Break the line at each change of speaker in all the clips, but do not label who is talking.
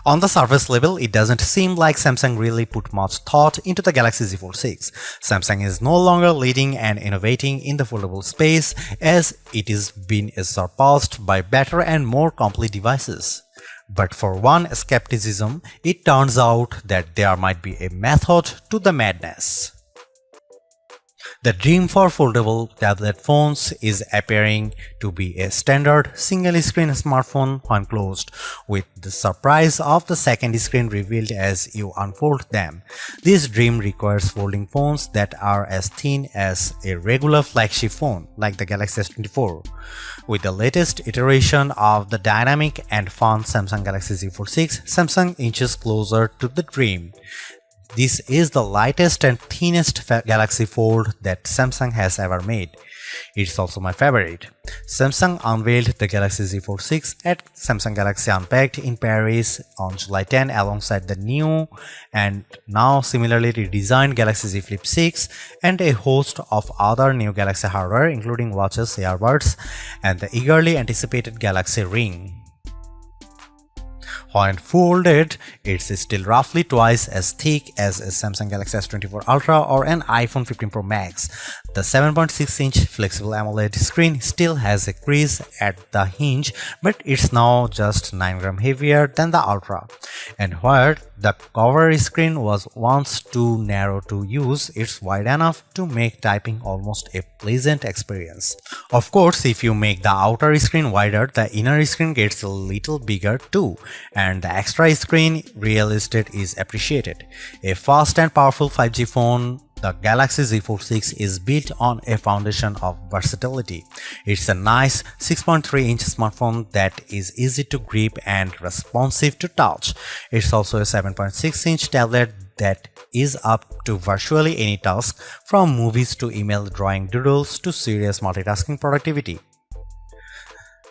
On the surface level, it doesn't seem like Samsung really put much thought into the Galaxy Z Fold 6. Samsung is no longer leading and innovating in the foldable space, as it is being surpassed by better and more complete devices. But for one skepticism, it turns out that there might be a method to the madness. The dream for foldable tablet phones is appearing to be a standard single-screen smartphone when closed, with the surprise of the second screen revealed as you unfold them. This dream requires folding phones that are as thin as a regular flagship phone, like the Galaxy S24. With the latest iteration of the dynamic and fun Samsung Galaxy Z Fold 6, Samsung inches closer to the dream. This is the lightest and thinnest Galaxy Fold that Samsung has ever made. It's also my favorite. Samsung unveiled the Galaxy Z Fold 6 at Samsung Galaxy Unpacked in Paris on July 10 alongside the new and now similarly redesigned Galaxy Z Flip 6 and a host of other new Galaxy hardware including watches, earbuds, and the eagerly anticipated Galaxy Ring. When folded, it's still roughly twice as thick as a Samsung Galaxy S24 Ultra or an iPhone 15 Pro Max. The 7.6-inch flexible AMOLED screen still has a crease at the hinge, but it's now just 9 grams heavier than the Ultra. And where the cover screen was once too narrow to use, it's wide enough to make typing almost a pleasant experience. Of course, if you make the outer screen wider, the inner screen gets a little bigger too, and the extra screen real estate is appreciated. A fast and powerful 5G phone, the Galaxy Z Fold 6 is built on a foundation of versatility. It's a nice 6.3-inch smartphone that is easy to grip and responsive to touch. It's also a 7.6-inch tablet that is up to virtually any task, from movies to email drawing doodles to serious multitasking productivity.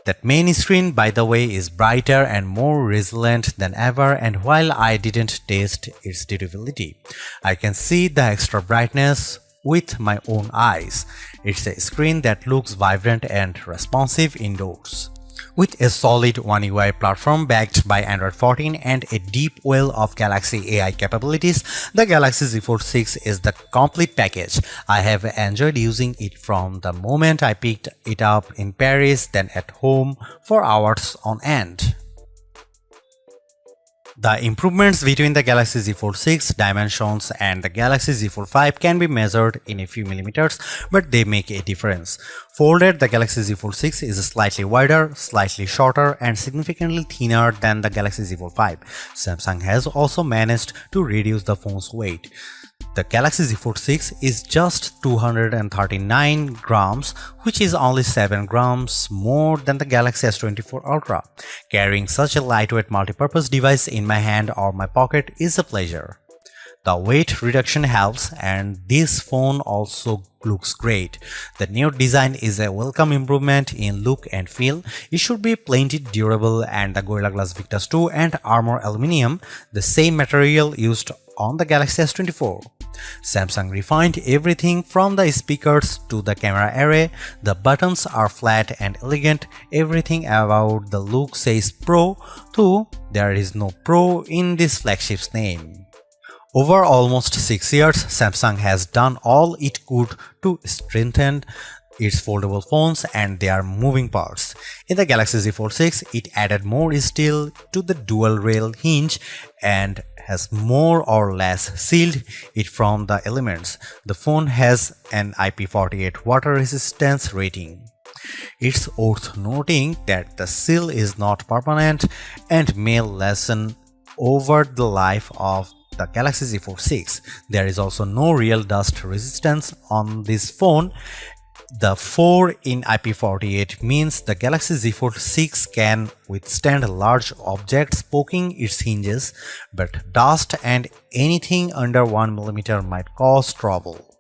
That main screen, by the way, is brighter and more resilient than ever, and while I didn't test its durability, I can see the extra brightness with my own eyes. It's a screen that looks vibrant and responsive indoors. With a solid One UI platform backed by Android 14 and a deep well of Galaxy AI capabilities, the Galaxy Z Fold 6 is the complete package. I have enjoyed using it from the moment I picked it up in Paris, then at home for hours on end. The improvements between the Galaxy Z Fold 6 dimensions and the Galaxy Z Fold 5 can be measured in a few millimeters, but they make a difference. Folded, the Galaxy Z Fold 6 is slightly wider, slightly shorter, and significantly thinner than the Galaxy Z Fold 5. Samsung has also managed to reduce the phone's weight. The Galaxy Z Fold 6 is just 239 grams, which is only 7 grams more than the Galaxy S24 Ultra. Carrying such a lightweight multi-purpose device in my hand or my pocket is a pleasure. The weight reduction helps, and this phone also looks great. The new design is a welcome improvement in look and feel. It should be plenty durable, and the Gorilla Glass Victus 2 and Armor Aluminium, the same material used on the Galaxy S24. Samsung refined everything from the speakers to the camera array. The buttons are flat and elegant. Everything about the look says Pro, though there is no Pro in this flagship's name. Over almost 6 years, Samsung has done all it could to strengthen its foldable phones and their moving parts. In the Galaxy Z Fold 6, it added more steel to the dual rail hinge and has more or less sealed it from the elements. The phone has an IP48 water resistance rating. It's worth noting that the seal is not permanent and may lessen over the life of the Galaxy Z Fold 6. There is also no real dust resistance on this phone. The 4 in IP48 means the Galaxy Z Fold 6 can withstand large objects poking its hinges, but dust and anything under 1 mm might cause trouble.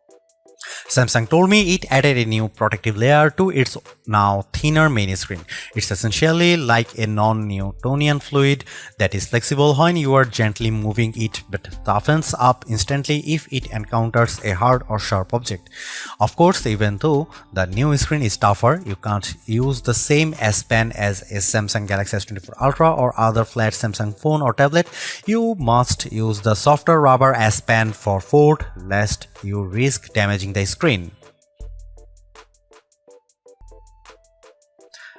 Samsung told me it added a new protective layer to its now thinner main screen. It's essentially like a non-Newtonian fluid that is flexible when you are gently moving it but toughens up instantly if it encounters a hard or sharp object. Of course, even though the new screen is tougher, you can't use the same S Pen as a Samsung Galaxy S24 Ultra or other flat Samsung phone or tablet. You must use the softer rubber S Pen for fold, lest you risk damaging the screen.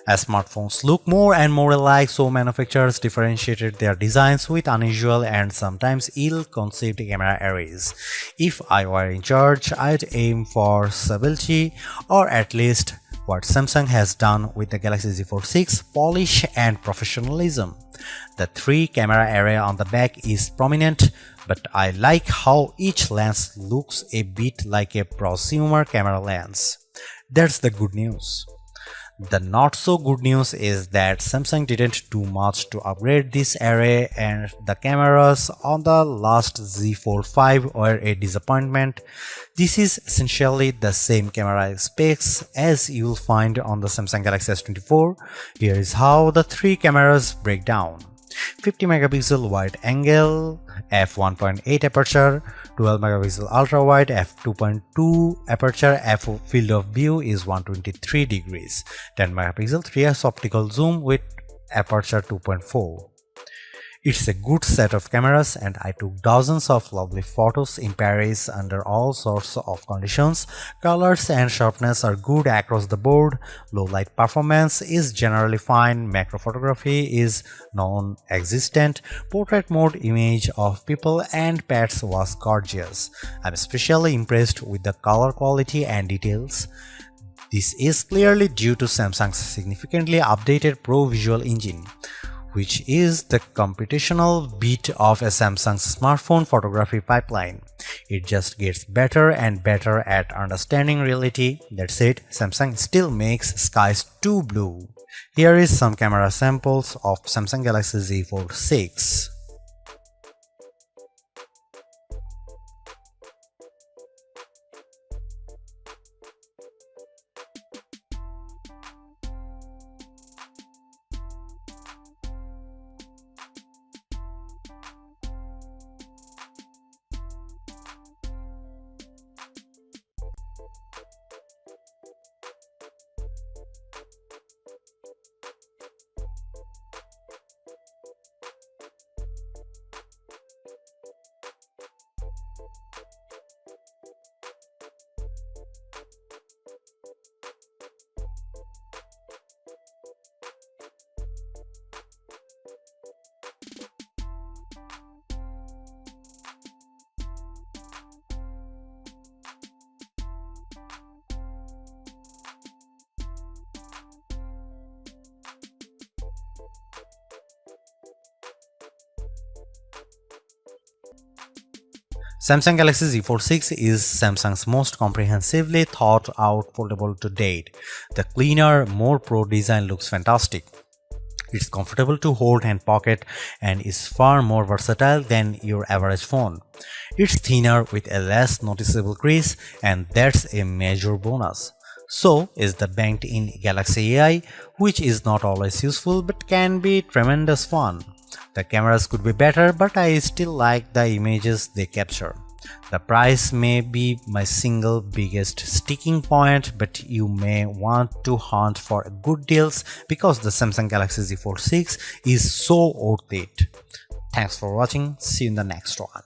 As smartphones look more and more alike, so manufacturers differentiated their designs with unusual and sometimes ill-conceived camera arrays. If I were in charge, I'd aim for stability, or at least what Samsung has done with the Galaxy Z Fold 6, polish and professionalism. The 3-camera array on the back is prominent, but I like how each lens looks a bit like a prosumer camera lens. That's the good news. The not so good news is that Samsung didn't do much to upgrade this array, and the cameras on the last Z Fold 5 were a disappointment. This is essentially the same camera specs as you'll find on the Samsung Galaxy S24. Here is how the 3 cameras break down. 50 megapixel wide angle, f1.8 aperture, 12 megapixel ultra wide, f2.2 aperture, field of view is 123 degrees, 10 megapixel 3x optical zoom with aperture 2.4. It's a good set of cameras, and I took dozens of lovely photos in Paris under all sorts of conditions. Colors and sharpness are good across the board, low light performance is generally fine, macro photography is non-existent, portrait mode image of people and pets was gorgeous. I'm especially impressed with the color quality and details. This is clearly due to Samsung's significantly updated Pro Visual Engine, which is the computational bit of a Samsung's smartphone photography pipeline. It just gets better and better at understanding reality. That said, Samsung still makes skies too blue. Here is some camera samples of Samsung Galaxy Z Fold 6. Samsung Galaxy Z Fold 6 is Samsung's most comprehensively thought out foldable to date. The cleaner, more pro design looks fantastic. It's comfortable to hold and pocket and is far more versatile than your average phone. It's thinner with a less noticeable crease, and that's a major bonus. So is the banked-in Galaxy AI, which is not always useful but can be tremendous fun. The cameras could be better, but I still like the images they capture. The price may be my single biggest sticking point, but you may want to hunt for good deals because the Samsung Galaxy Z Fold 6 is so worth it. Thanks for watching. See you in the next one.